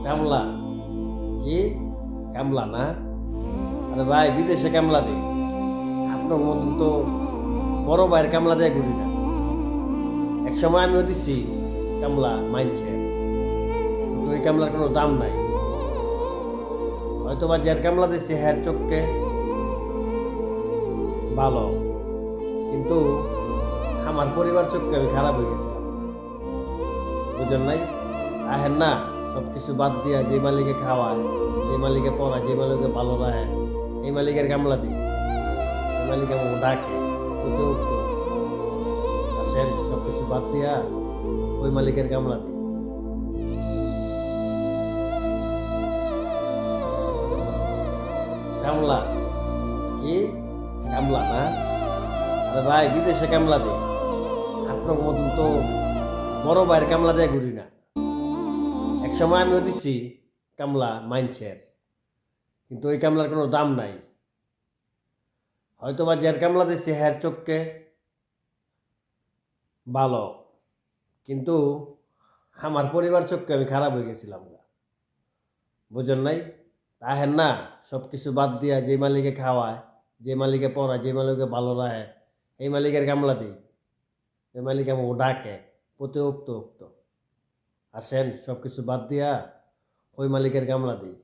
কামলা কি কামলা না? আরে ভাই বিদেশে কামলা দেই, আপনার মতন তো বড় ভাইয়ের কামলা দেয় ঘুরি না। এক সময় আমিও দিচ্ছি কামলা মাইনছে, কিন্তু ওই কামলার কোনো দাম নাই। হয়তো বা যার কামলা দিচ্ছি হ্যার চোখকে ভালো, কিন্তু আমার পরিবার চোখকে আমি খারাপ হয়ে গেছিলাম। বুঝেন নাই? আহেন না, সব কিছু বাদ দিয়া যে মালিকে খাওয়ায়, যে মালিকে পড়ায়, যে মালিকে ভালো রাখে, এই মালিকের কামলা দিই। এই মালিক আমাকে ডাকে, অতিরিক্ত আসেন, সব কিছু বাদ দিয়া ওই মালিকের কামলা দিই। কামলা কি কামলা না? আরে ভাই বিদেশে কামলা দিই, আপনার মতন তো বড় ভাইয়ের কামলা দেয় ঘুরি না। এক সময় আমিও দিচ্ছি কামলা মাইনছের, কিন্তু ওই কামলার কোনো দাম নাই। হয়তো বা যার কামলা দিচ্ছি হ্যার চোখকে ভালো, কিন্তু আমার পরিবার চোখকে আমি খারাপ হয়ে গেছিলাম। বুঝেন নাই? তাহেন না, সব কিছু বাদ দিয়া যে মালিকে খাওয়ায়, যে মালিকে পড়ায়, যে মালিকে ভালো রাখে, এই মালিকের কামলা দিই। এই মালিক আমাকে ডাকে প্রতি উক্ত আসেন, সব কিছু বাদ দিয়া ওই মালিকের কামলা দিই।